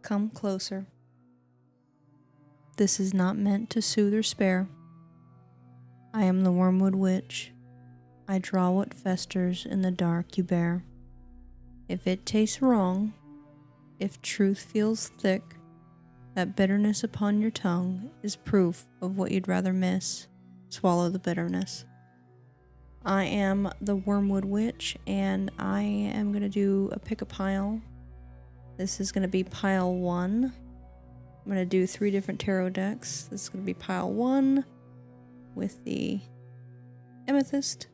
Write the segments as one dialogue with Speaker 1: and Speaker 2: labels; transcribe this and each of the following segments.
Speaker 1: come closer. This is not meant to soothe or spare. I am the Wormwood Witch. I draw what festers in the dark you bear. If it tastes wrong, if truth feels thick, that bitterness upon your tongue is proof of what you'd rather miss. Swallow the bitterness. I am the Wormwood Witch, and I am going to do a pick a pile. This is going to be pile 1. I'm going to do 3 different tarot decks. This is going to be pile 1 with the Amethyst.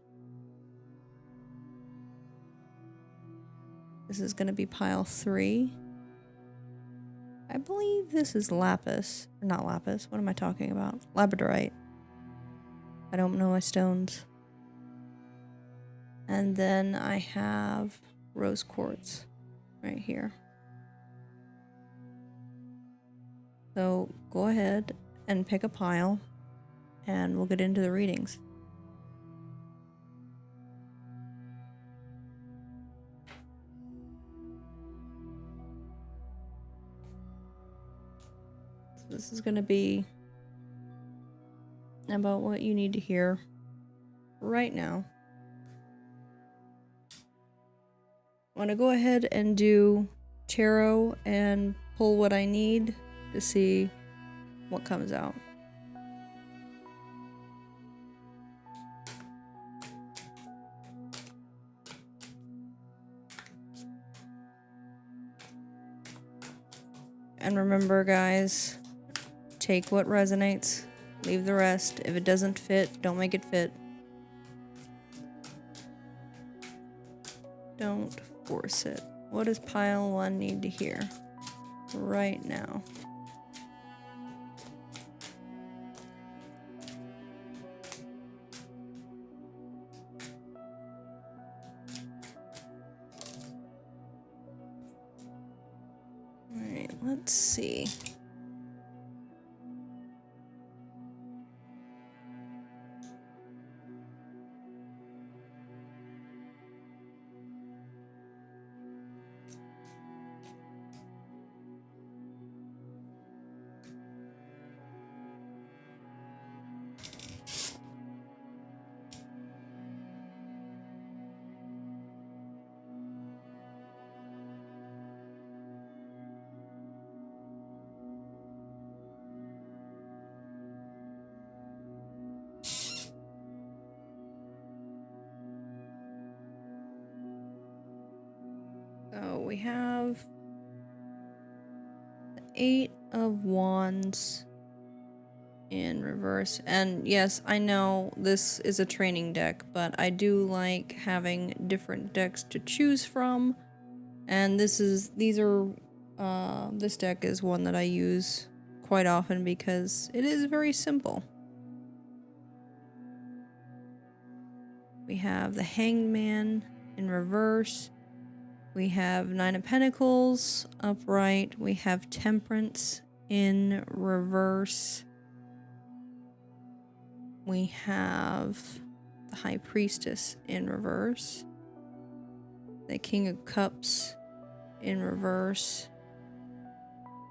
Speaker 1: This is going to be pile 3. I believe this is lapis. Or not lapis. What am I talking about? Labradorite. I don't know my stones. And then I have rose quartz right here. So go ahead and pick a pile and we'll get into the readings. So this is going to be about what you need to hear right now. I want to go ahead and do tarot and pull what I need to see what comes out. And remember, guys, take what resonates, leave the rest. If it doesn't fit, don't make it fit. Don't force it. What does pile 1 need to hear right now? Alright, let's see. So we have the 8 of Wands in reverse. And yes, I know this is a training deck, but I do like having different decks to choose from. And this deck is one that I use quite often because it is very simple. We have the Hanged Man in reverse. We have 9 of Pentacles upright. We have Temperance in reverse. We have the High Priestess in reverse. The King of Cups in reverse.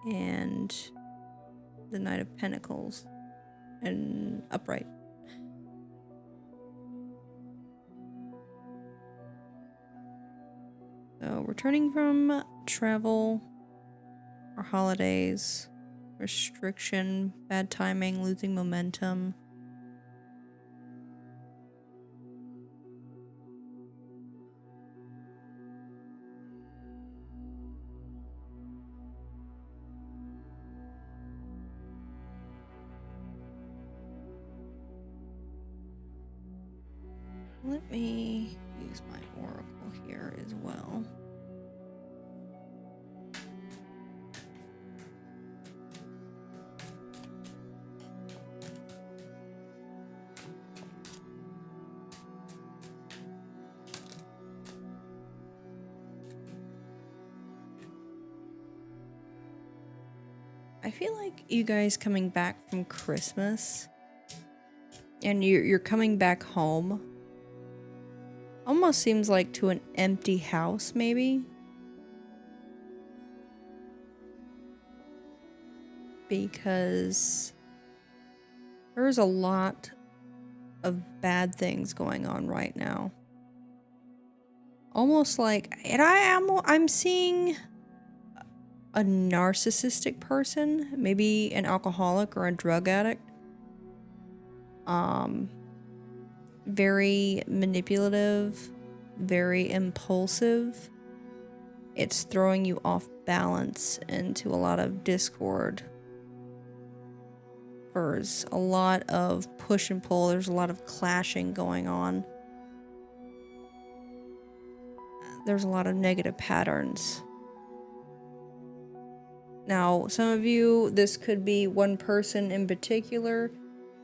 Speaker 1: And the Knight of Pentacles and upright. So, returning from travel or holidays, restriction, bad timing, losing momentum. Let me use my oracle here as well. I feel like you guys coming back from Christmas and you're coming back home almost seems like to an empty house, maybe. because there's a lot of bad things going on right now. Almost like, and I'm seeing a narcissistic person, maybe an alcoholic or a drug addict. Very manipulative, very impulsive. It's throwing you off balance into a lot of discord. There's a lot of push and pull. There's a lot of clashing going on. There's a lot of negative patterns. Now, some of you, this could be one person in particular.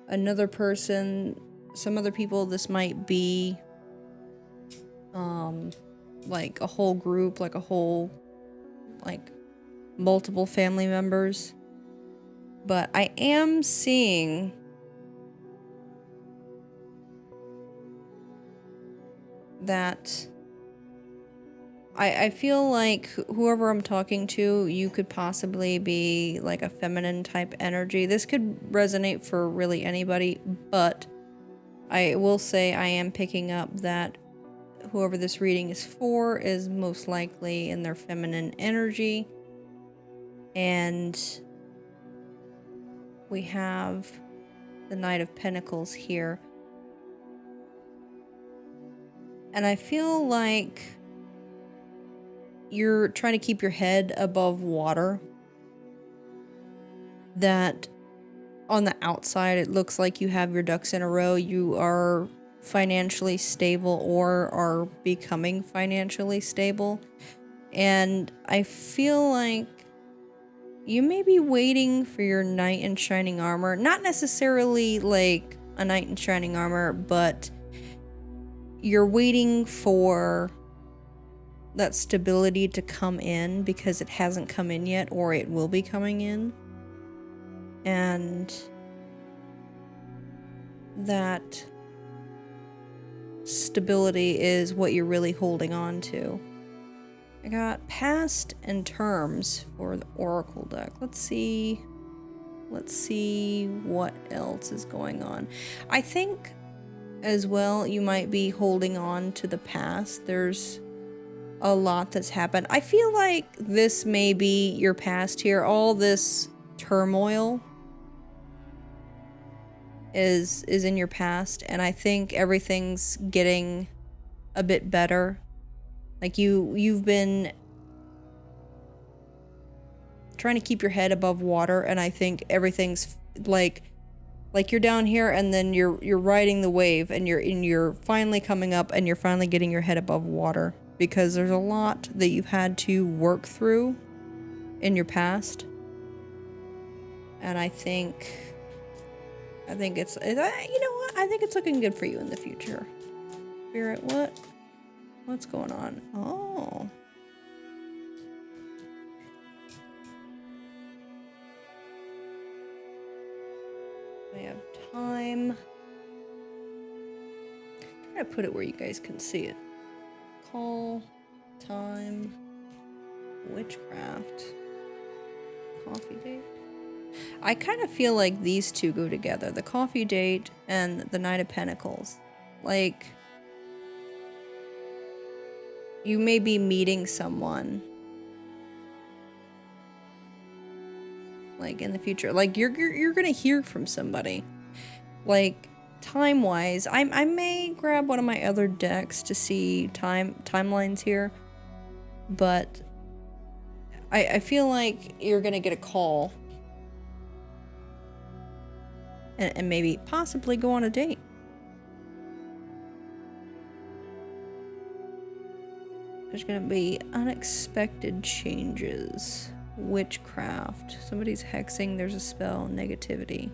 Speaker 1: Another person, some other people, this might be like a whole group, like a whole, like multiple family members. But I am seeing that I feel like whoever I'm talking to, you could possibly be like a feminine type energy. This could resonate for really anybody, but I will say I am picking up that whoever this reading is for is most likely in their feminine energy. And we have the Knight of Pentacles here. And I feel like you're trying to keep your head above water. That on the outside, it looks like you have your ducks in a row. You are financially stable or are becoming financially stable. And I feel like you may be waiting for your knight in shining armor. Not necessarily like a knight in shining armor, but you're waiting for that stability to come in because it hasn't come in yet, or it will be coming in. And that stability is what you're really holding on to. I got past and terms for the Oracle deck. Let's see what else is going on. I think as well you might be holding on to the past. There's a lot that's happened. I feel like this may be your past here. All this turmoil is in your past, and I think everything's getting a bit better. Like you've been trying to keep your head above water, and I think everything's like you're down here and then you're riding the wave and you're finally coming up and you're finally getting your head above water, because there's a lot that you've had to work through in your past. And I think it's, you know what? I think it's looking good for you in the future. Spirit, what's going on? Oh. We have time. Try to put it where you guys can see it. Call, time, witchcraft, coffee date. I kind of feel like these two go together, the coffee date and the Knight of Pentacles. Like, you may be meeting someone, like, in the future. Like, you're gonna hear from somebody. Like, time-wise, I may grab one of my other decks to see timelines here, but I feel like you're gonna get a call and maybe possibly go on a date. There's gonna be unexpected changes. Witchcraft. Somebody's hexing. There's a spell. Negativity.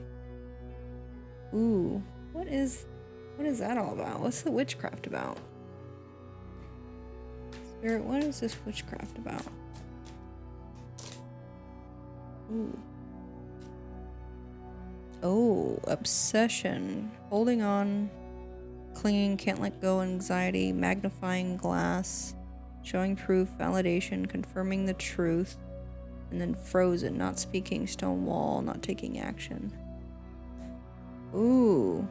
Speaker 1: Ooh. What is that all about? What's the witchcraft about? Spirit, what is this witchcraft about? Ooh. Oh, obsession. Holding on. Clinging, can't let go, anxiety, magnifying glass, showing proof, validation, confirming the truth, And then frozen, not speaking, stone wall, not taking action. Ooh.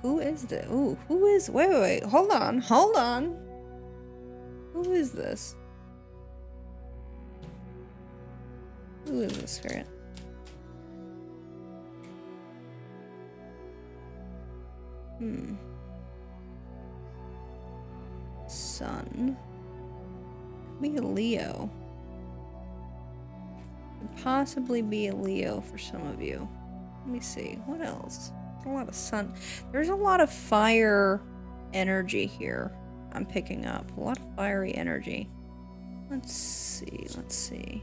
Speaker 1: Who is this? Ooh, who is... Wait. Hold on. Who is this? Who is this spirit? Sun. Be a Leo. Could possibly be a Leo for some of you. Let me see. What else? A lot of sun. There's a lot of fire energy here. I'm picking up a lot of fiery energy. Let's see. Let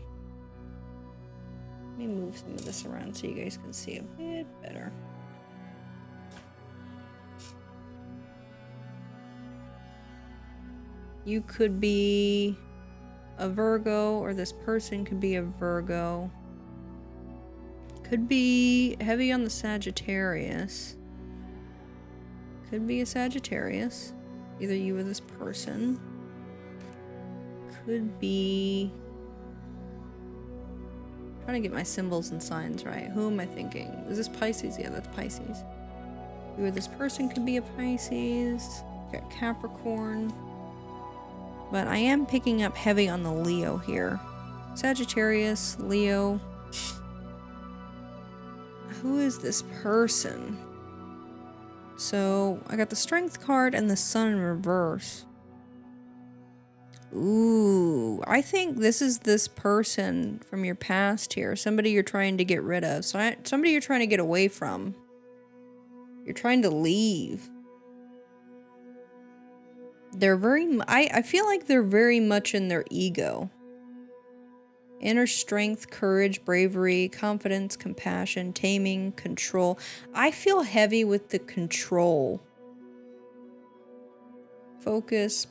Speaker 1: me move some of this around so you guys can see a bit better. You could be a Virgo, or this person could be a Virgo. Could be heavy on the Sagittarius. Could be a Sagittarius. Either you or this person. Could be... I'm trying to get my symbols and signs right. Who am I thinking? Is this Pisces? Yeah, that's Pisces. You or this person could be a Pisces. Got Capricorn. But I am picking up heavy on the Leo here. Sagittarius, Leo. Who is this person? So, I got the Strength card and the Sun in reverse. Ooh, I think this is this person from your past here. Somebody you're trying to get rid of. Somebody you're trying to get away from. You're trying to leave. They're very... I feel like they're very much in their ego. Inner strength, courage, bravery, confidence, compassion, taming, control. I feel heavy with the control. Focus,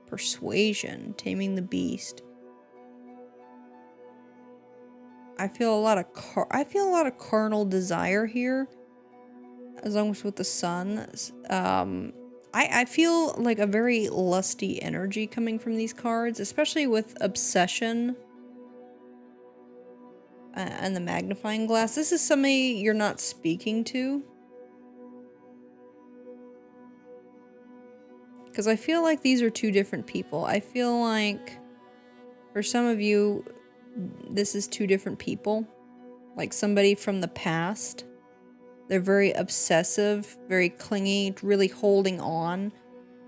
Speaker 1: persuasion, taming the beast. I feel a lot of carnal desire here, as long as with the sun. I feel like a very lusty energy coming from these cards, especially with obsession and the magnifying glass. This is somebody you're not speaking to. Because I feel like these are two different people. I feel like for some of you, this is two different people. Like somebody from the past. They're very obsessive, very clingy, really holding on.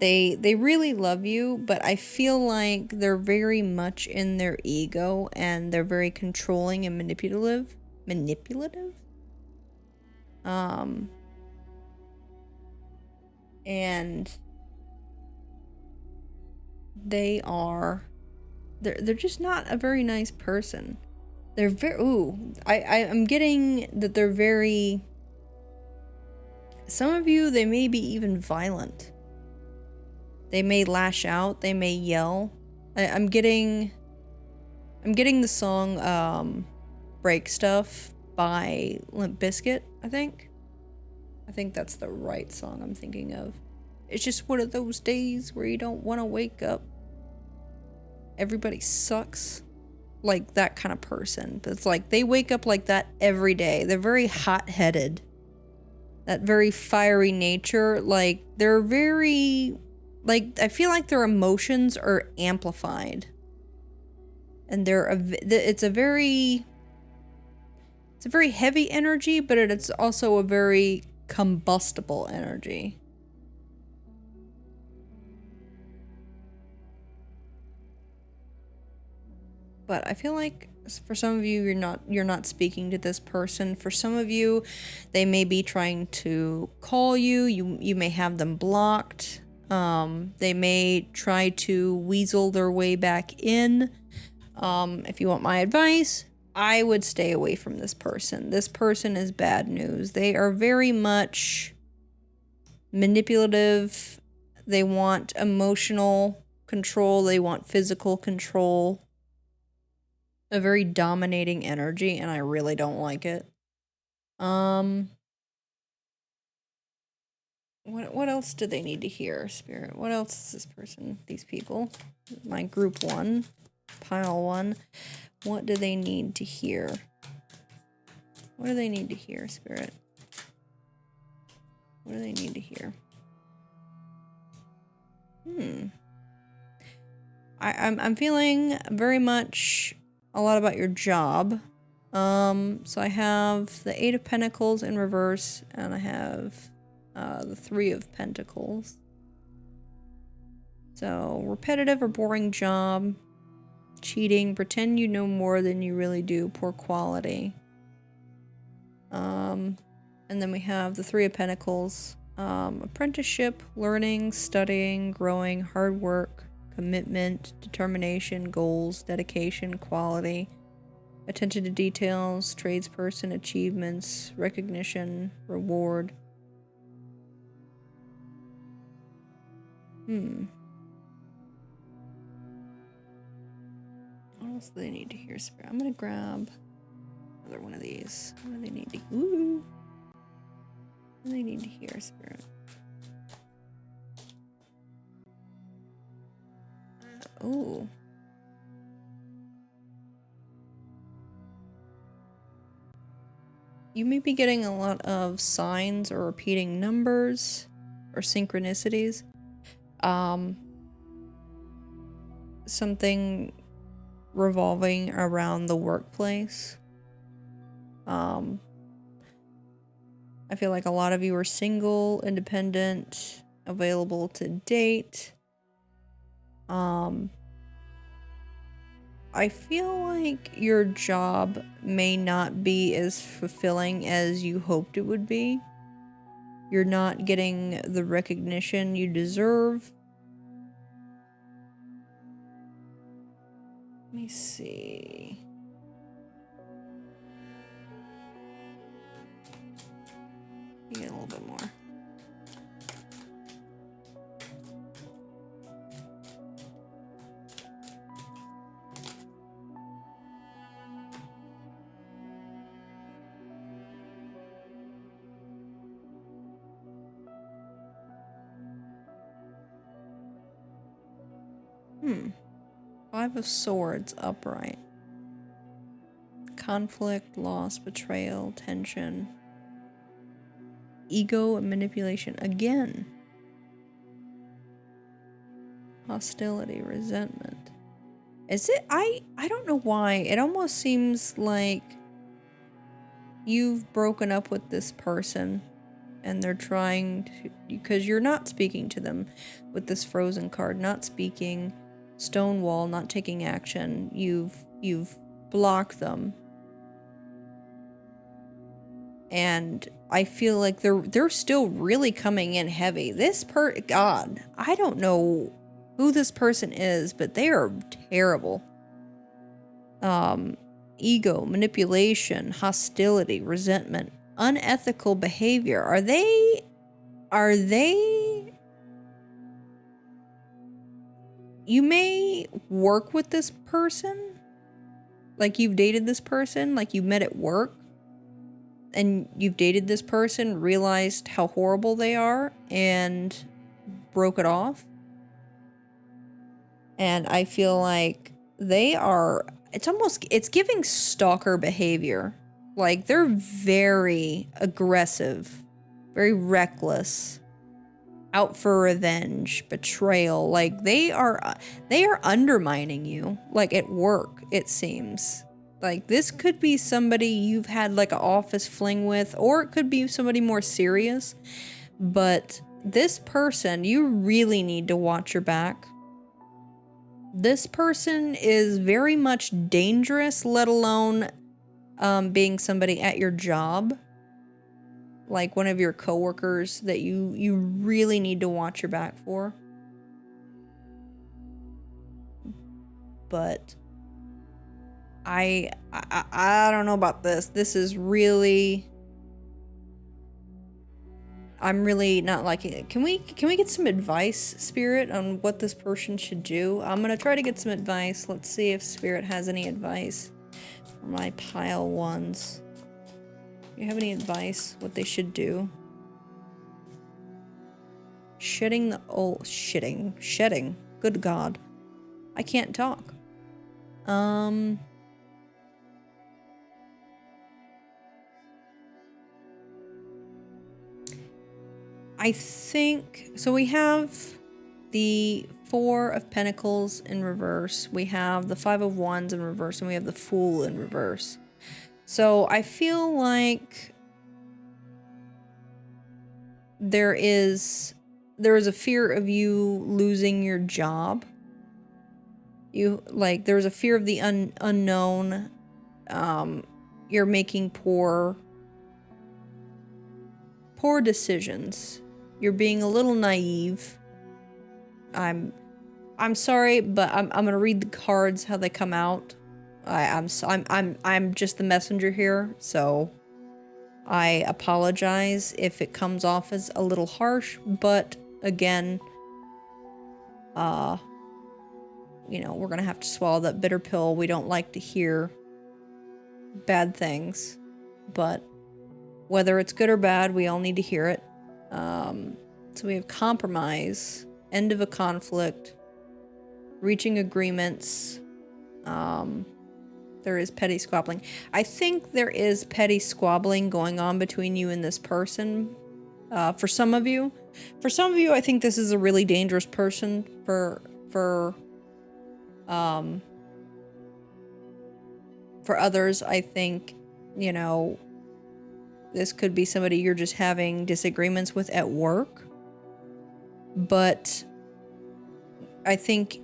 Speaker 1: They really love you, but I feel like they're very much in their ego and they're very controlling and manipulative. And they're just not a very nice person. They're very... Ooh, I'm getting that they're very... Some of you, they may be even violent. They may lash out. They may yell. I'm getting the song Break Stuff by Limp Bizkit, I think. I think that's the right song I'm thinking of. It's just one of those days where you don't want to wake up. Everybody sucks. Like that kind of person. It's like they wake up like that every day. They're very hot-headed. That very fiery nature. Like they're very... Like, I feel like their emotions are amplified. And it's a very heavy energy, but it's also a very combustible energy. But I feel like for some of you, you're not speaking to this person. For some of you, they may be trying to call you. You may have them blocked. They may try to weasel their way back in. If you want my advice, I would stay away from this person. This person is bad news. They are very much manipulative. They want emotional control. They want physical control. A very dominating energy, and I really don't like it. What else do they need to hear, Spirit? What else is this person, these people? My group 1, pile 1. What do they need to hear? What do they need to hear, Spirit? What do they need to hear? I'm feeling very much a lot about your job. So I have the 8 of Pentacles in reverse, and I have the 3 of Pentacles. So, repetitive or boring job, cheating, pretend you know more than you really do, poor quality. And then we have the 3 of Pentacles, apprenticeship, learning, studying, growing, hard work, commitment, determination, goals, dedication, quality, attention to details, tradesperson, achievements, recognition, reward. What else do they need to hear, Spirit? I'm gonna grab another one of these. What do they need to... Ooh! What do they need to hear, Spirit? Ooh. You may be getting a lot of signs or repeating numbers or synchronicities. Something revolving around the workplace. I feel like a lot of you are single, independent, available to date. I feel like your job may not be as fulfilling as you hoped it would be. You're not getting the recognition you deserve. Let me see. You get a little bit more. Five of Swords upright. Conflict, loss, betrayal, tension. Ego and manipulation again. Hostility, resentment. Is it? I don't know why. It almost seems like you've broken up with this person and they're trying to, because you're not speaking to them with this frozen card, not speaking, stonewall, not taking action. You've blocked them. And I feel like they're still really coming in heavy. God, I don't know who this person is, but they are terrible. Ego, manipulation, hostility, resentment, unethical behavior. Are they you may work with this person, like you've dated this person, like you met at work, and you've dated this person, realized how horrible they are, and broke it off. And I feel like it's giving stalker behavior. Like, they're very aggressive, very reckless, out for revenge, betrayal. Like, they are undermining you, like at work, it seems. Like, this could be somebody you've had like an office fling with, or it could be somebody more serious. But this person, you really need to watch your back. This person is very much dangerous, let alone being somebody at your job, like one of your coworkers that you really need to watch your back for. But I don't know about this. This is really, I'm really not liking it. Can we get some advice, Spirit, on what this person should do? I'm gonna try to get some advice. Let's see if Spirit has any advice for my pile ones. Do you have any advice what they should do? Shedding the old... Shedding. Good God. I can't talk. I think... So we have the Four of Pentacles in reverse. We have the Five of Wands in reverse. And we have the Fool in reverse. So I feel like there is a fear of you losing your job. There's a fear of the unknown. You're making poor decisions. You're being a little naive. I'm sorry, but I'm gonna read the cards how they come out. I'm just the messenger here, so I apologize if it comes off as a little harsh, but again, you know, we're gonna have to swallow that bitter pill. We don't like to hear bad things, but whether it's good or bad, we all need to hear it. So we have compromise, end of a conflict, reaching agreements. There is petty squabbling. I think there is petty squabbling going on between you and this person. For some of you. For some of you, I think this is a really dangerous person. For others, I think, you know, this could be somebody you're just having disagreements with at work. But I think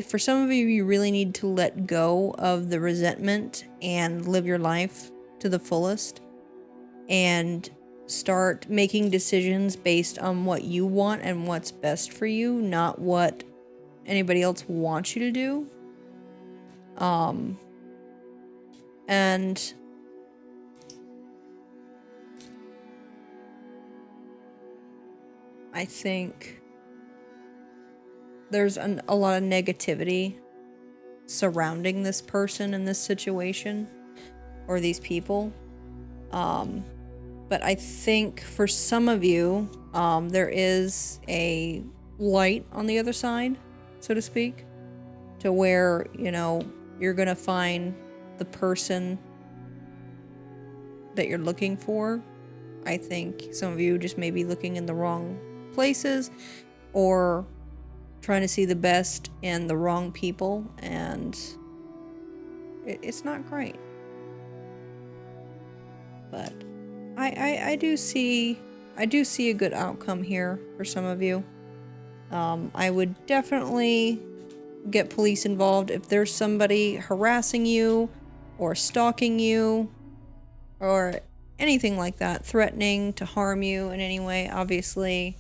Speaker 1: for some of you really need to let go of the resentment and live your life to the fullest and start making decisions based on what you want and what's best for you, not what anybody else wants you to do. And I think there's a lot of negativity surrounding this person in this situation or these people. But I think for some of you, there is a light on the other side, so to speak, to where, you know, you're gonna find the person that you're looking for. I think some of you just may be looking in the wrong places or trying to see the best in the wrong people, and it's not great. But I do see a good outcome here for some of you. I would definitely get police involved if there's somebody harassing you or stalking you or anything like that, threatening to harm you in any way. Obviously,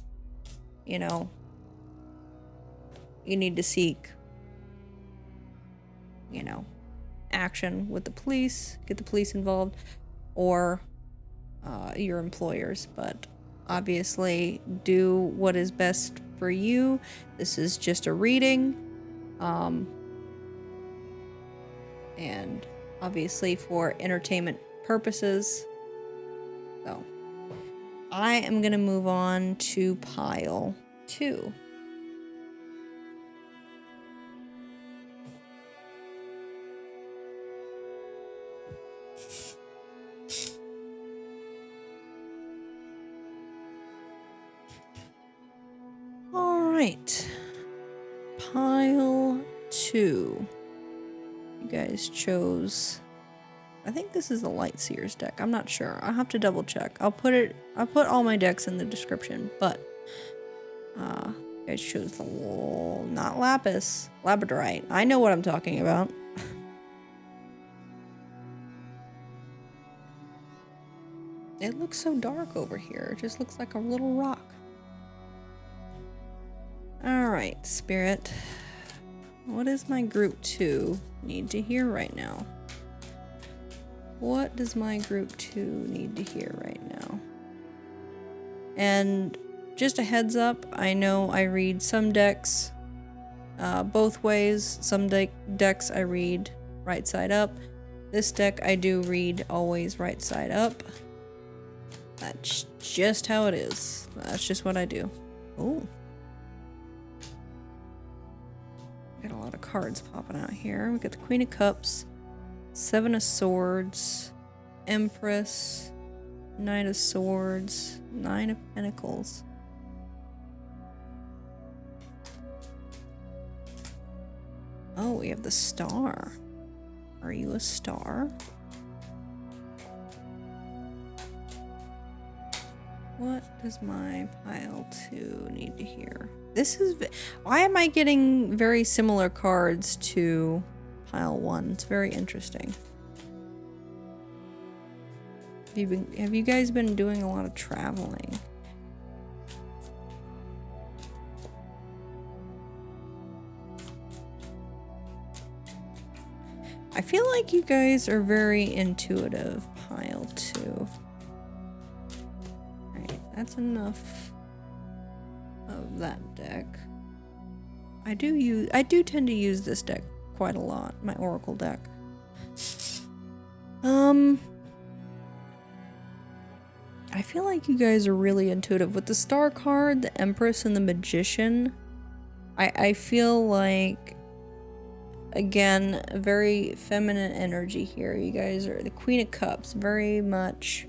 Speaker 1: you know, you need to seek, you know, action with the police, get the police involved, or your employers. But obviously, do what is best for you. This is just a reading. And obviously for entertainment purposes. So I am going to move on to pile 2. All right. Pile 2. You guys chose, I think this is the Light Seer's deck. I'm not sure. I'll have to double check. I'll put all my decks in the description, but you guys chose the not lapis, Labradorite. I know what I'm talking about. It looks so dark over here. It just looks like a little rock. Alright, Spirit. What does my group 2 need to hear right now? What does my group 2 need to hear right now? And just a heads up, I know I read some decks both ways. Some decks I read right side up. This deck I do read always right side up. That's just how it is. That's just what I do. Oh. Got a lot of cards popping out here. We got the Queen of Cups, Seven of Swords, Empress, Knight of Swords, Nine of Pentacles. Oh, we have the Star. Are you a star? What does my pile 2 need to hear? This is... Why am I getting very similar cards to pile 1? It's very interesting. Have you guys been doing a lot of traveling? I feel like you guys are very intuitive, pile 2. Alright, that's enough of that deck. I do tend to use this deck quite a lot, my Oracle deck. I feel like you guys are really intuitive. With the Star card, the Empress, and the Magician, I feel like, again, a very feminine energy here. You guys are the Queen of Cups, very much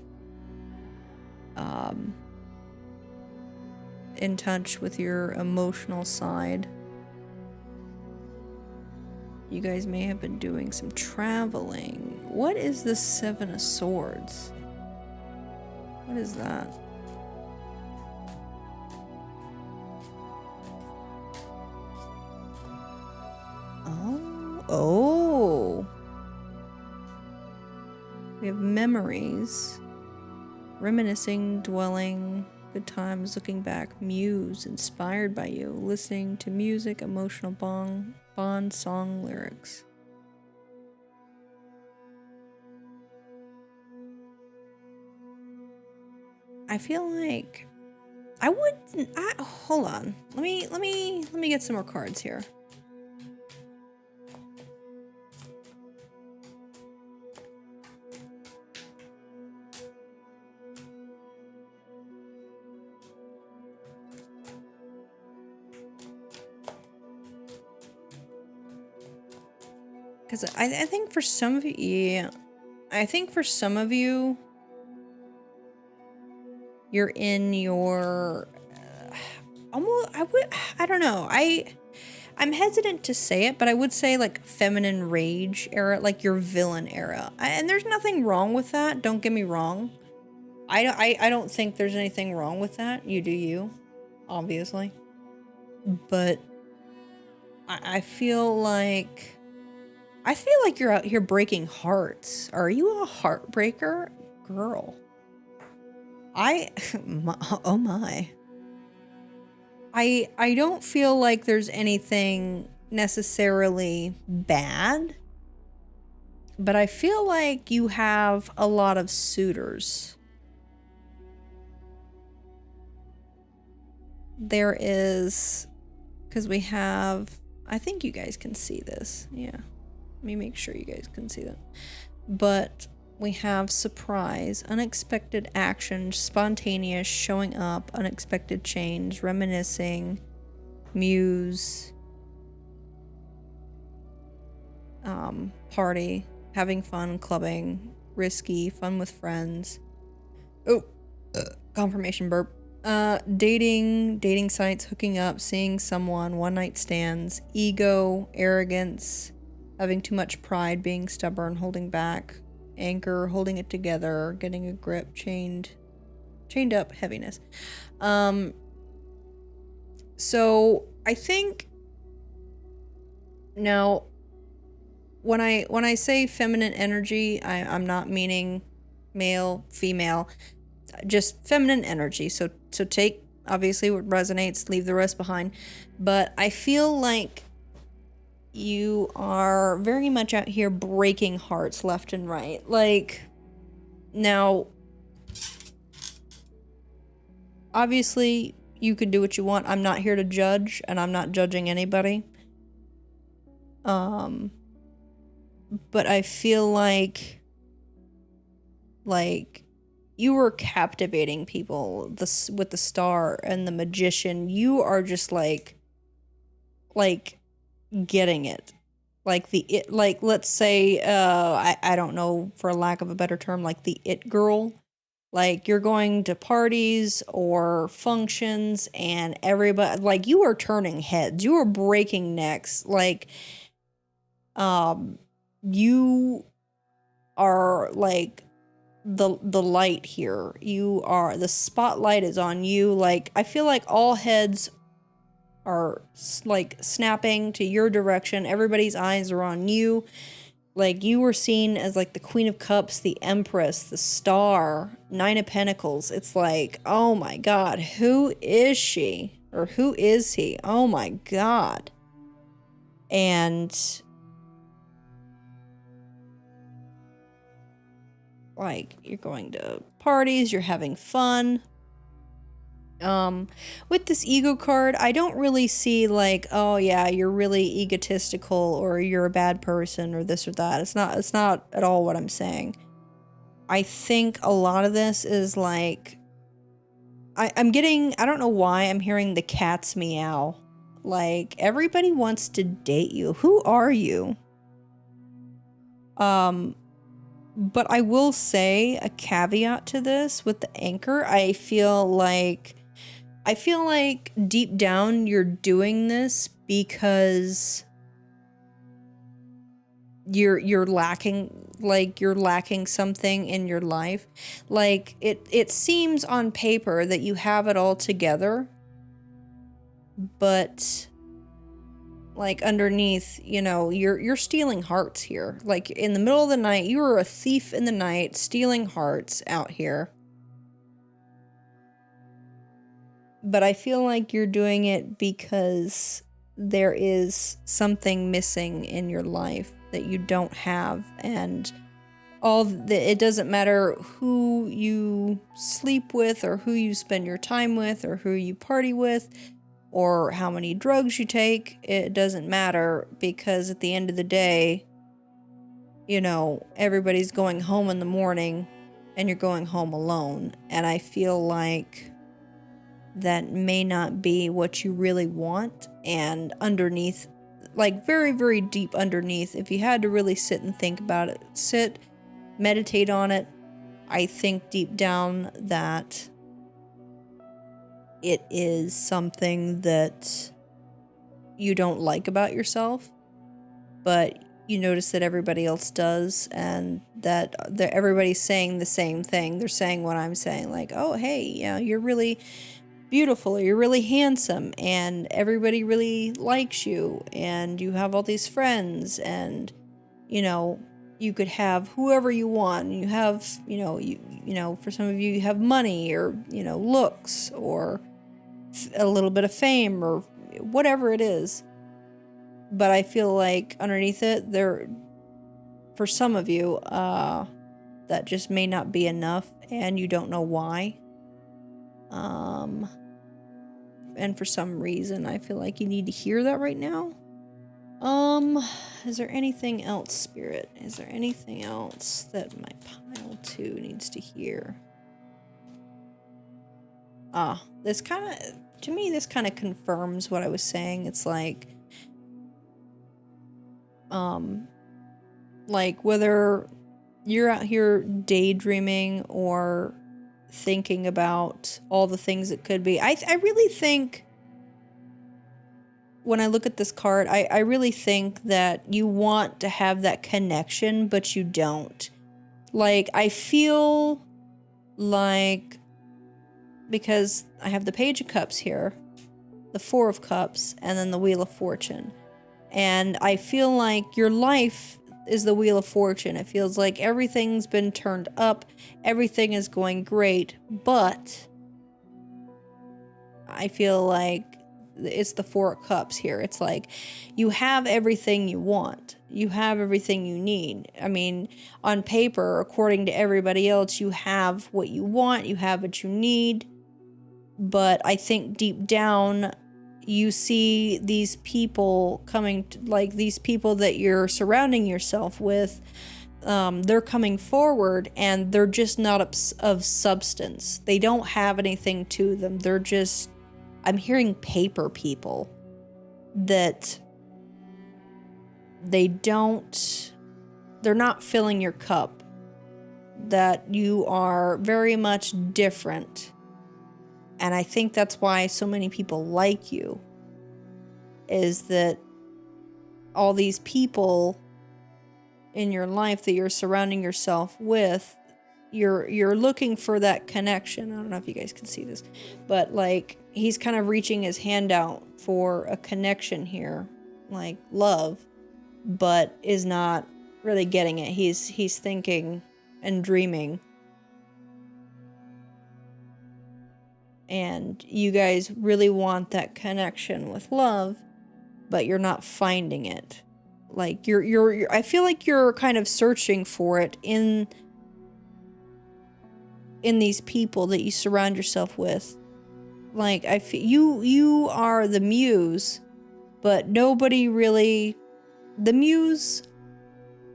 Speaker 1: in touch with your emotional side. You guys may have been doing some traveling. What is the Seven of Swords? What is that? Oh. We have memories. Reminiscing, dwelling, good times, looking back, muse, inspired by you, listening to music, emotional bond, song, lyrics. I feel like hold on. Let me get some more cards here. Because I think for some of you, yeah, I think for some of you, you're in your, almost, I don't know, I'm hesitant to say it, but I would say like feminine rage era, like your villain era. And there's nothing wrong with that, don't get me wrong. I don't think there's anything wrong with that. You do you, obviously. But I feel like you're out here breaking hearts. Are you a heartbreaker? Girl. Oh my. I don't feel like there's anything necessarily bad, but I feel like you have a lot of suitors. There is, because we have, I think you guys can see this. Yeah. Let me make sure you guys can see that. But we have surprise, unexpected action, spontaneous, showing up, unexpected change, reminiscing, muse, party, having fun, clubbing, risky, fun with friends. Oh, confirmation burp. Dating sites, hooking up, seeing someone, one night stands, ego, arrogance, having too much pride, being stubborn, holding back, anchor, holding it together, getting a grip, chained up, heaviness. So I think now when I say feminine energy, I'm not meaning male, female, just feminine energy. So take obviously what resonates, leave the rest behind. But I feel like you are very much out here breaking hearts left and right. Like, now, obviously, you could do what you want. I'm not here to judge, and I'm not judging anybody. But I feel like you were captivating people with the star and the magician. You are just like getting it. Like like, let's say, I don't know, for lack of a better term, like the it girl. Like, you're going to parties or functions and everybody, like, you are turning heads. You are breaking necks. Like, you are like the light here. You are, the spotlight is on you. Like, I feel like all heads are like snapping to your direction. Everybody's eyes are on you. Like, you were seen as like the Queen of Cups, the Empress, the Star, Nine of Pentacles. It's like, oh my God, who is she? Or who is he? Oh my God. And like, you're going to parties, you're having fun. With this ego card, I don't really see like, oh yeah, you're really egotistical or you're a bad person or this or that. It's not at all what I'm saying. I think a lot of this is like, I'm getting, I don't know why I'm hearing the cat's meow. Like, everybody wants to date you. Who are you? But I will say a caveat to this with the anchor. I feel like deep down you're doing this because you're lacking, like, you're lacking something in your life. Like, it seems on paper that you have it all together, but like underneath, you know, you're stealing hearts here. Like, in the middle of the night, you are a thief in the night, stealing hearts out here. But I feel like you're doing it because there is something missing in your life that you don't have, and it doesn't matter who you sleep with or who you spend your time with or who you party with or how many drugs you take. It doesn't matter, because at the end of the day, you know, everybody's going home in the morning and you're going home alone. And I feel like that may not be what you really want. And underneath, like very, very deep underneath, if you had to really sit and think about it, meditate on it, I think deep down that it is something that you don't like about yourself, but you notice that everybody else does, and that everybody's saying the same thing. They're saying what I'm saying, like, oh, hey, yeah, you're really beautiful, or you're really handsome, and everybody really likes you, and you have all these friends, and, you know, you could have whoever you want. You have, you know, for some of you, you have money, or, you know, looks, or a little bit of fame, or whatever it is. But I feel like underneath it, for some of you, that just may not be enough, and you don't know why. And for some reason, I feel like you need to hear that right now. Is there anything else, Spirit? Is there anything else that my pile 2 needs to hear? This kind of, to me, this kind of confirms what I was saying. It's like whether you're out here daydreaming or thinking about all the things it could be. I really think, when I look at this card, I really think that you want to have that connection, but you don't. Like, I feel like, because I have the Page of Cups here, the Four of Cups, and then the Wheel of Fortune. And I feel like your life is the Wheel of Fortune. It feels like everything's been turned up, everything is going great, but I feel like it's the Four of Cups here. It's like you have everything you want. You have everything you need. I mean, on paper, according to everybody else, you have what you want, you have what you need. But I think deep down, you see these people coming, like these people that you're surrounding yourself with, they're coming forward and they're just not of substance. They don't have anything to them. They're just, I'm hearing paper people that they're not filling your cup, that you are very much different. And I think that's why so many people like you, is that all these people in your life that you're surrounding yourself with, you're looking for that connection. I don't know if you guys can see this, but like he's kind of reaching his hand out for a connection here, like love, but is not really getting it. He's thinking and dreaming. And you guys really want that connection with love, but you're not finding it. Like you're I feel like you're kind of searching for it in these people that you surround yourself with. Like I feel you are the muse, but nobody really, the muse,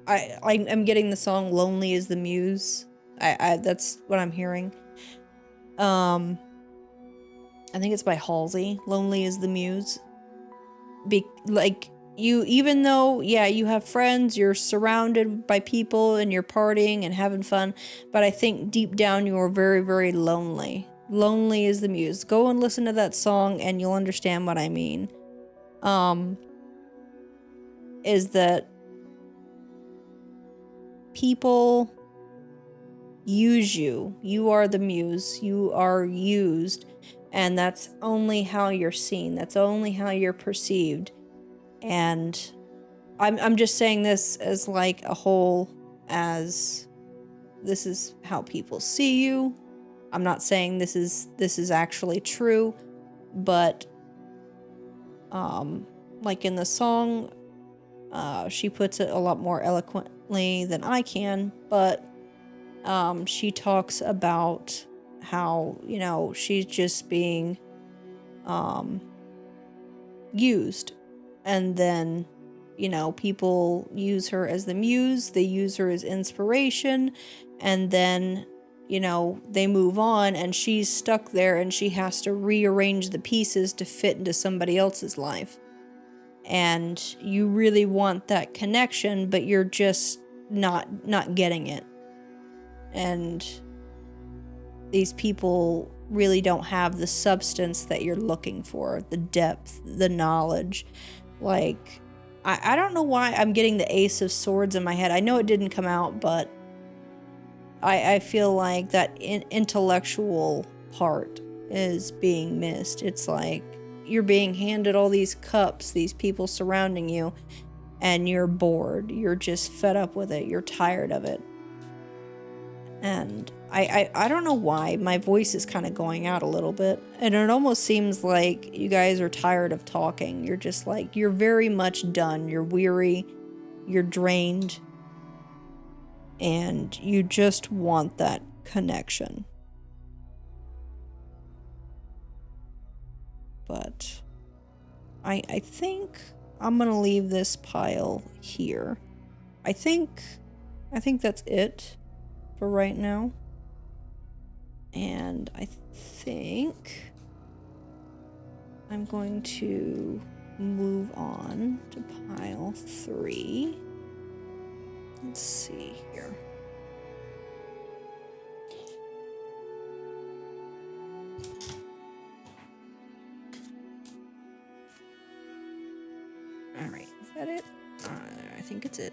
Speaker 1: I'm getting the song Lonely is the Muse. I that's what I'm hearing. I think it's by Halsey. Lonely is the Muse. Like you, even though, yeah, you have friends, you're surrounded by people and you're partying and having fun, but I think deep down you are very, very lonely. Lonely is the Muse. Go and listen to that song and you'll understand what I mean. Is that people use you. You are the muse. You are used. And that's only how you're seen. That's only how you're perceived. And I'm just saying this as like a whole, as this is how people see you. I'm not saying this is actually true, but like in the song, she puts it a lot more eloquently than I can, but she talks about how, you know, she's just being used. And then, you know, people use her as the muse, they use her as inspiration, and then, you know, they move on and she's stuck there and she has to rearrange the pieces to fit into somebody else's life. And you really want that connection, but you're just not getting it. And these people really don't have the substance that you're looking for, the depth, the knowledge. Like, I don't know why I'm getting the Ace of Swords in my head. I know it didn't come out, but I feel like that intellectual part is being missed. It's like you're being handed all these cups, these people surrounding you, and you're bored. You're just fed up with it. You're tired of it. And I don't know why my voice is kind of going out a little bit. And it almost seems like you guys are tired of talking. You're just like, you're very much done. You're weary. You're drained. And you just want that connection. But I think I'm going to leave this pile here. I think that's it for right now. And I think I'm going to move on to pile 3. Let's see here. All right, is that it? I think it's it.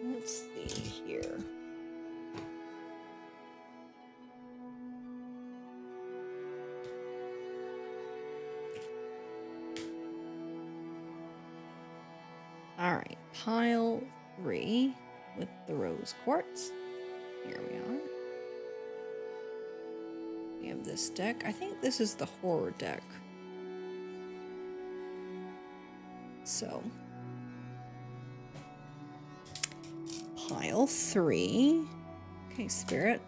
Speaker 1: Let's see here. All right, pile 3 with the rose quartz. Here we are. We have this deck. I think this is the horror deck. So, pile 3. Okay, Spirit.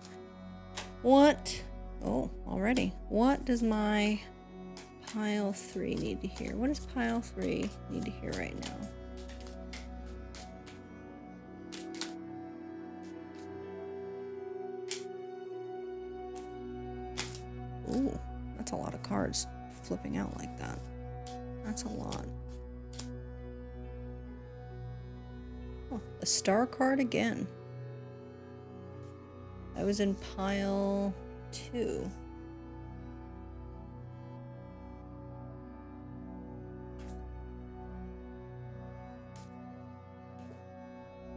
Speaker 1: What? Oh, already. What does my pile 3 need to hear? What does pile 3 need to hear right now? Ooh, that's a lot of cards flipping out like that. That's a lot. Oh, a star card again. That was in pile 2.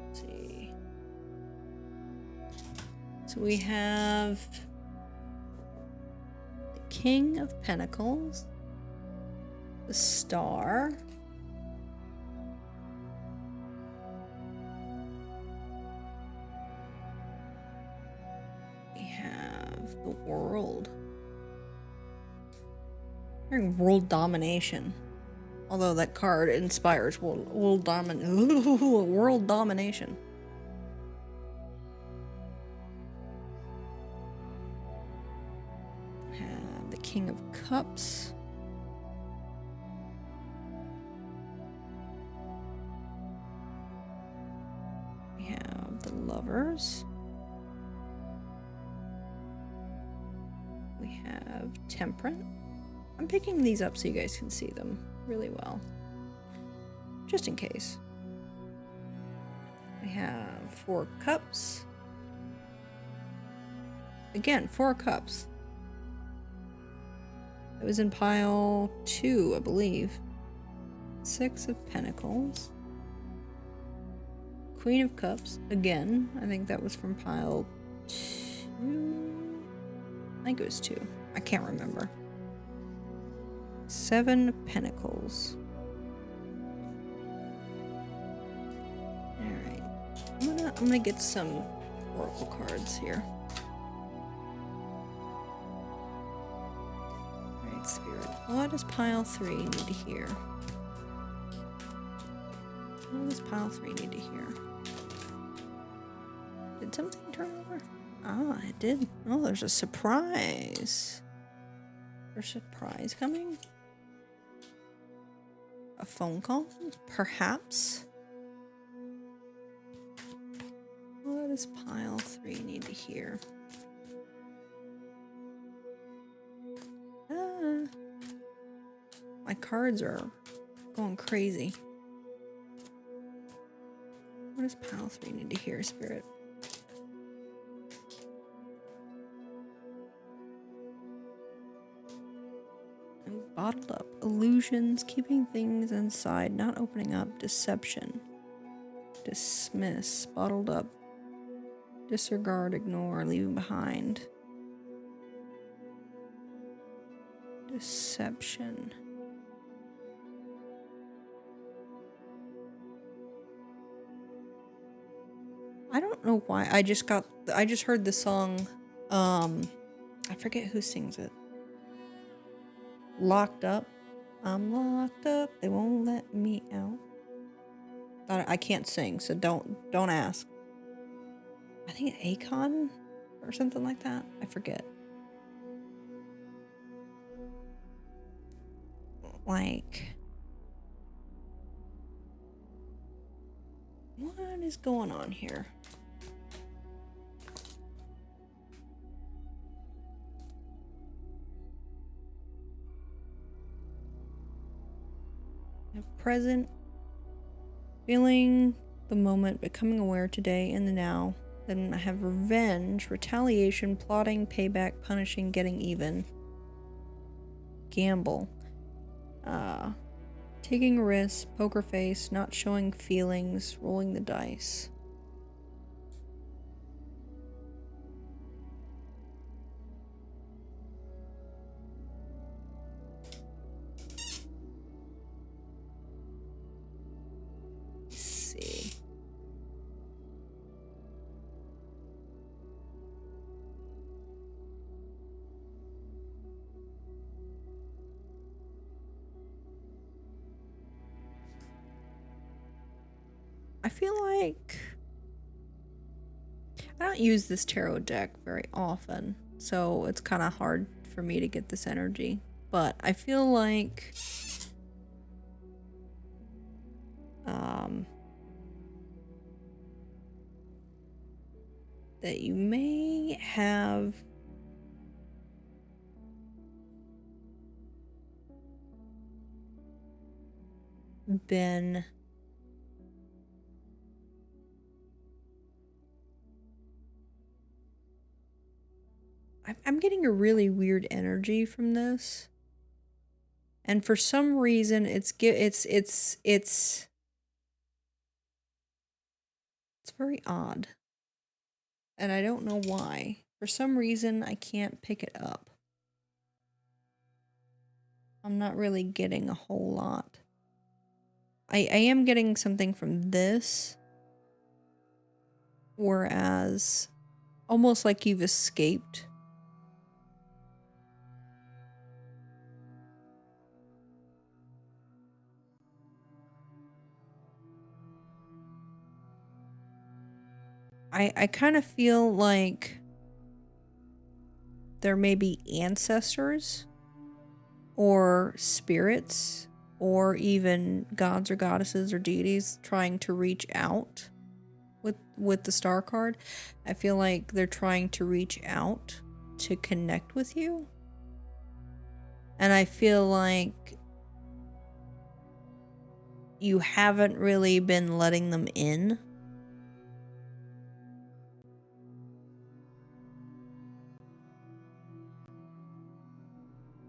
Speaker 1: Let's see. So we have the King of Pentacles, the Star, we have the World. Hearing world domination. Although that card inspires world domination. Have the King of Cups. We have the Lovers. We have Temperance. I'm picking these up so you guys can see them really well. Just in case. We have 4 cups. Again, 4 cups. It was in pile 2, I believe. 6 of Pentacles. Queen of Cups. Again, I think that was from pile 2. I think it was 2. I can't remember. 7 of Pentacles. Alright. I'm gonna get some oracle cards here. Alright, Spirit. What does pile 3 need to hear? What does pile 3 need to hear? Did something turn over? Ah, it did. Oh, there's a surprise. There's a surprise coming? A phone call? Perhaps? What does pile 3 need to hear? Ah. My cards are going crazy. What does pile 3 need to hear, Spirit? Bottled up. Illusions, keeping things inside, not opening up. Deception. Dismiss. Bottled up. Disregard, ignore, leaving behind. Deception. I don't know why. I just heard the song, I forget who sings it. Locked Up. I'm locked up. They won't let me out. I can't sing, so don't ask. I think Akon or something like that. I forget. Like, what is going on here? Present, feeling the moment, becoming aware today in the now. Then I have revenge, retaliation, plotting, payback, punishing, getting even. Gamble. Taking a risk, poker face, not showing feelings, rolling the dice. I feel like I don't use this tarot deck very often, so it's kind of hard for me to get this energy. but I feel like that you may have been I'm getting a really weird energy from this. And for some reason it's very odd. And I don't know why. For some reason I can't pick it up. I'm not really getting a whole lot. I am getting something from this. Whereas almost like you've escaped. I kind of feel like there may be ancestors or spirits or even gods or goddesses or deities trying to reach out with the star card. I feel like they're trying to reach out to connect with you. And I feel like you haven't really been letting them in.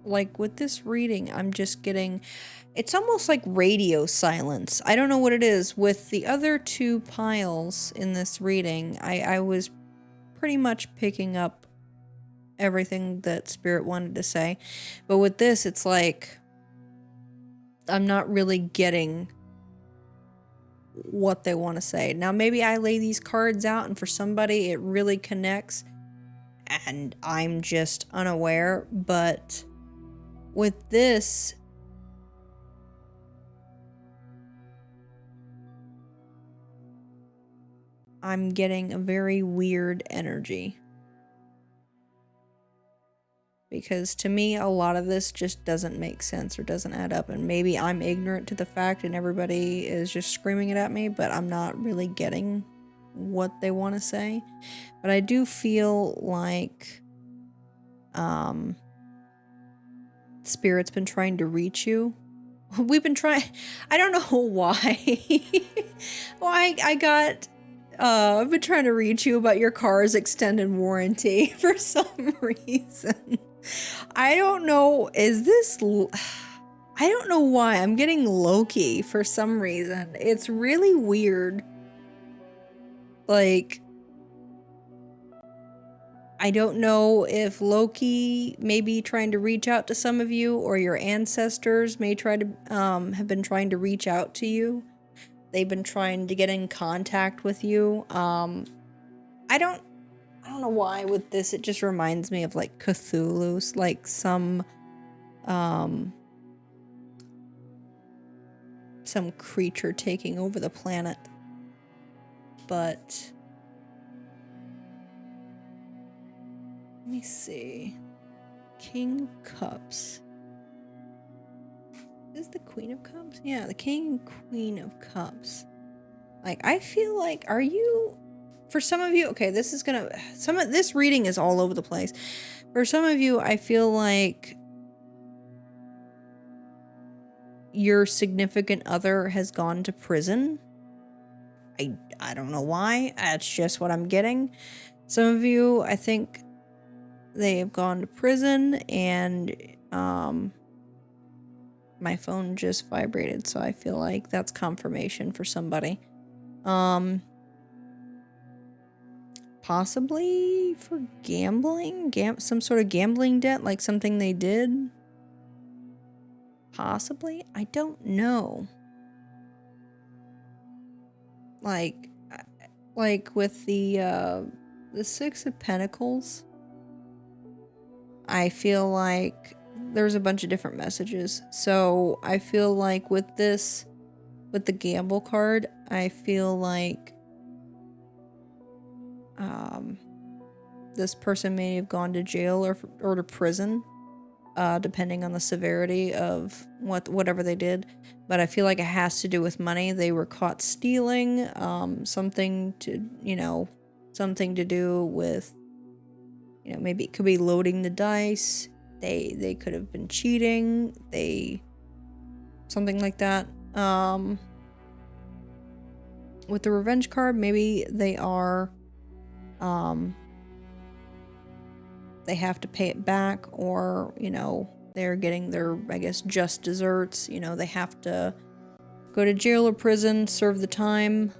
Speaker 1: Like with this reading, I'm just getting, it's almost like radio silence. I don't know what it is. With the other two piles in this reading, I was pretty much picking up everything that Spirit wanted to say. But with this, it's like, I'm not really getting what they want to say. Now, maybe I lay these cards out and for somebody it really connects and I'm just unaware, but with this, I'm getting a very weird energy. Because to me, a lot of this just doesn't make sense or doesn't add up. And maybe I'm ignorant to the fact and everybody is just screaming it at me, but I'm not really getting what they want to say. But I do feel like Spirit's been trying to reach you. We've been trying, I don't know why. Why I got, I've been trying to reach you about your car's extended warranty for some reason. I don't know, is this, I don't know why, I'm getting Loki for some reason. It's really weird. Like, I don't know if Loki may be trying to reach out to some of you, or your ancestors may try to, have been trying to reach out to you. They've been trying to get in contact with you. I don't know why with this, it just reminds me of like Cthulhu's, like some creature taking over the planet. But let me see. King of Cups. Is the Queen of Cups? Yeah, the King and Queen of Cups. Like, I feel like, are you, for some of you, okay, this is gonna, this reading is all over the place. For some of you, I feel like your significant other has gone to prison. I don't know why. That's just what I'm getting. Some of you, I think they have gone to prison, and my phone just vibrated, so I feel like that's confirmation for somebody. Possibly for gambling, some sort of gambling debt, like something they did. Possibly, I don't know. Like with the Six of Pentacles, I feel like there's a bunch of different messages. So I feel like with this, with the gamble card, I feel like this person may have gone to jail or to prison. depending on the severity of whatever they did. But I feel like it has to do with money. They were caught stealing, something to do with, maybe it could be loading the dice. They could have been cheating. Something like that. With the revenge card, maybe they are, they have to pay it back, or, they're getting their, I guess, just desserts. They have to go to jail or prison, serve the time.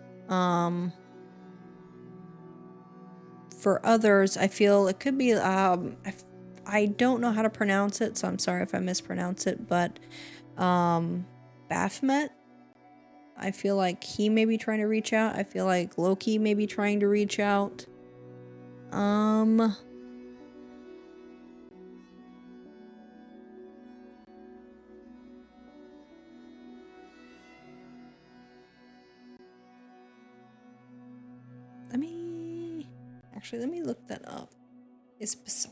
Speaker 1: For others, I feel it could be, I don't know how to pronounce it, so I'm sorry if I mispronounce it, but, Baphomet, I feel like he may be trying to reach out. I feel like Loki may be trying to reach out. Let me look that up.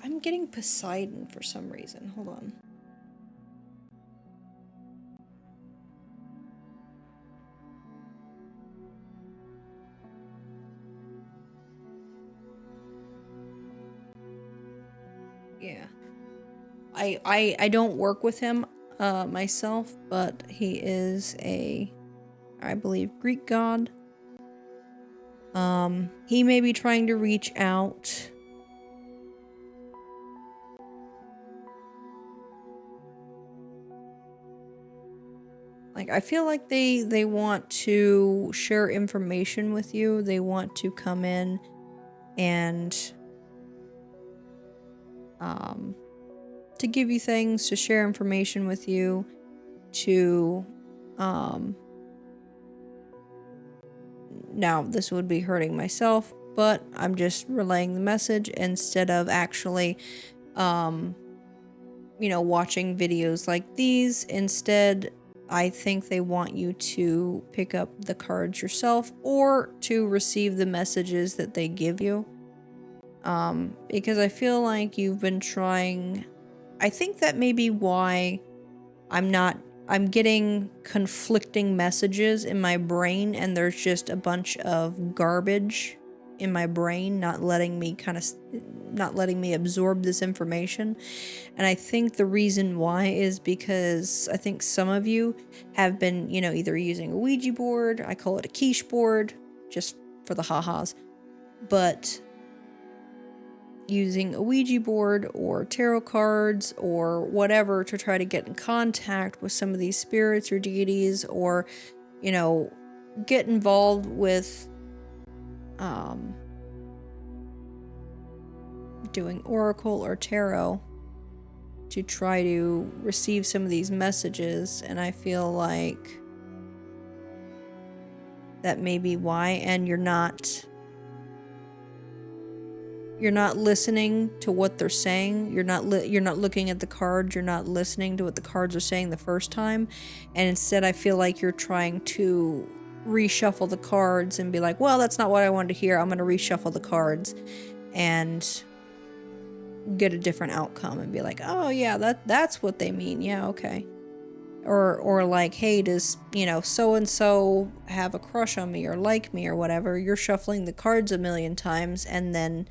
Speaker 1: I'm getting Poseidon for some reason. Hold on. Yeah. I don't work with him myself, but he is I believe, Greek god. He may be trying to reach out. Like, I feel like they want to share information with you. They want to come in and to give you things, to share information with you, to now this would be hurting myself, but I'm just relaying the message instead of actually watching videos like these. Instead, I think they want you to pick up the cards yourself, or to receive the messages that they give you. Because I feel like you've been trying. I think that may be why I'm getting conflicting messages in my brain, and there's just a bunch of garbage in my brain, not letting me absorb this information. And I think the reason why is because I think some of you have been, either using a Ouija board, I call it a quiche board, just for the ha-has, but using a Ouija board or tarot cards or whatever to try to get in contact with some of these spirits or deities, or, get involved with doing oracle or tarot to try to receive some of these messages. And I feel like that may be why. And you're not listening to what they're saying. You're not looking at the cards. You're not listening to what the cards are saying the first time. And instead, I feel like you're trying to reshuffle the cards and be like, well, that's not what I wanted to hear. I'm going to reshuffle the cards and get a different outcome and be like, oh yeah, that's what they mean. Yeah, okay. Or like, hey, does, so and so have a crush on me or like me or whatever. You're shuffling the cards a million times and then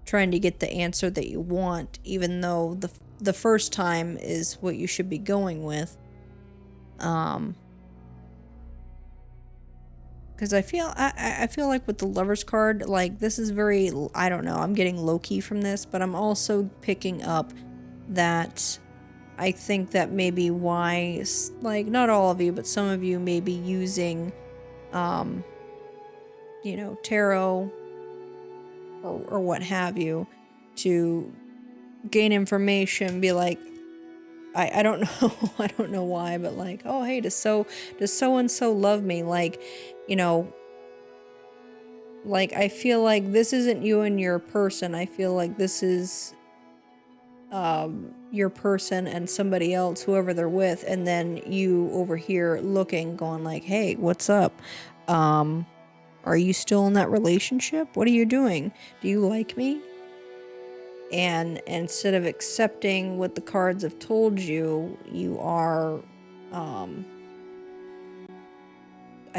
Speaker 1: trying to get the answer that you want, even though the first time is what you should be going with. Because I feel like with the Lover's card, like, this is very, I don't know, I'm getting low-key from this, but I'm also picking up that I think that maybe why, like, not all of you, but some of you may be using, tarot or what have you to gain information, be like, I don't know, I don't know why, but like, oh, hey, does so-and-so love me? Like, like, I feel like this isn't you and your person. I feel like this is your person and somebody else, whoever they're with, and then you over here looking, going like, hey, what's up? Are you still in that relationship? What are you doing? Do you like me? And instead of accepting what the cards have told you, you are, I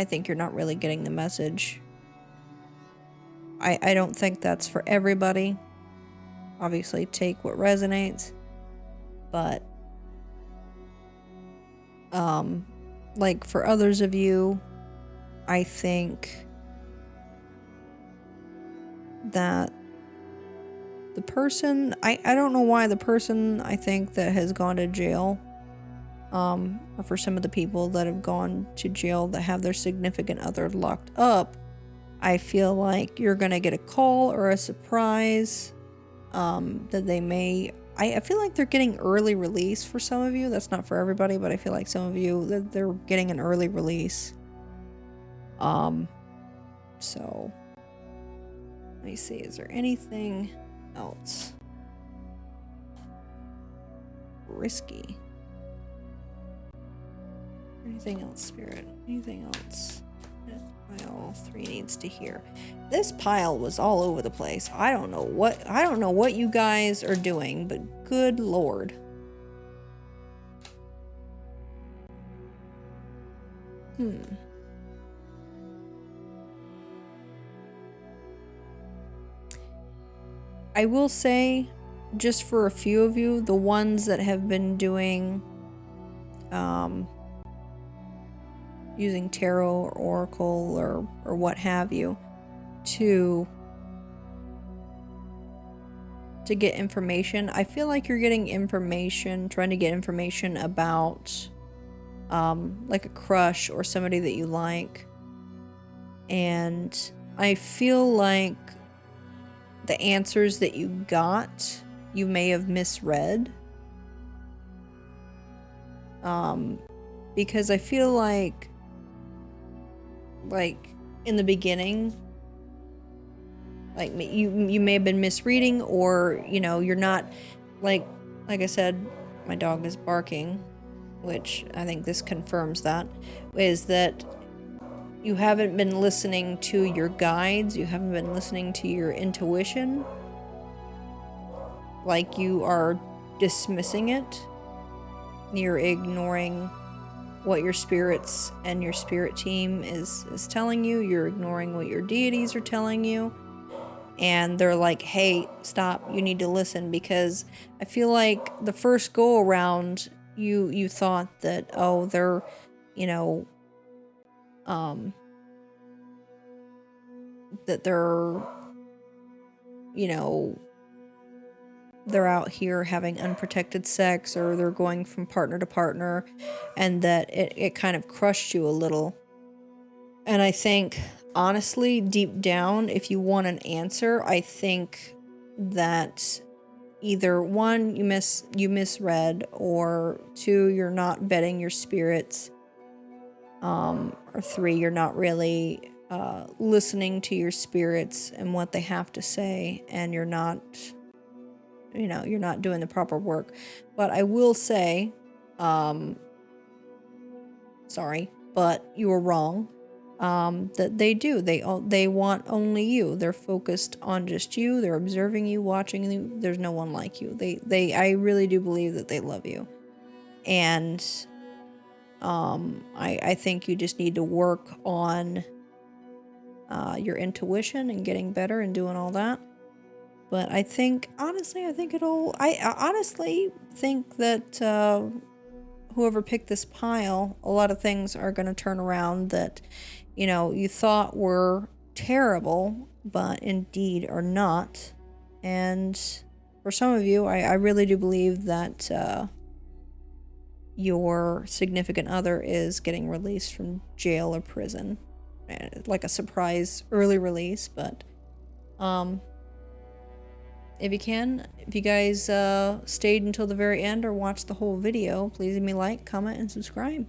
Speaker 1: think you're not really getting the message. I don't think that's for everybody. Obviously, take what resonates. But, like for others of you, I think that the person, I don't know why the person I think that has gone to jail, or for some of the people that have gone to jail that have their significant other locked up, I feel like you're going to get a call or a surprise, that they may, I feel like they're getting early release for some of you. That's not for everybody, but I feel like some of you, they're getting an early release. So, let me see, is there anything else risky? Anything else, Spirit? Anything else that pile 3 needs to hear? This pile was all over the place. I don't know what you guys are doing, but good Lord. I will say, just for a few of you, the ones that have been doing, using tarot or oracle or what have you to get information, I feel like you're getting information, trying to get information about, like a crush or somebody that you like. And I feel like the answers that you got, you may have misread. Because I feel like in the beginning, like you may have been misreading, or you're not, like I said, my dog is barking, which I think this confirms that, is that you haven't been listening to your guides, you haven't been listening to your intuition, like you are dismissing it, you're ignoring what your spirits and your spirit team is telling you, you're ignoring what your deities are telling you, and they're like, hey, stop, you need to listen. Because I feel like the first go around, you thought that, oh, they're, that they're, they're out here having unprotected sex, or they're going from partner to partner, and that it kind of crushed you a little. And I think, honestly, deep down, if you want an answer, I think that either 1, you misread, or 2, you're not vetting your spirits, or 3, you're not really listening to your spirits and what they have to say, and you're not doing the proper work. But I will say, sorry, but you were wrong. That they want only you. They're focused on just you. They're observing you, watching you. There's no one like you. I really do believe that they love you. And I think you just need to work on your intuition and getting better and doing all that. But I think, honestly, I honestly think that whoever picked this pile, a lot of things are going to turn around that, you thought were terrible, but indeed are not. And for some of you, I really do believe that your significant other is getting released from jail or prison. Like a surprise early release, but if you guys stayed until the very end or watched the whole video, please give me a like, comment, and subscribe.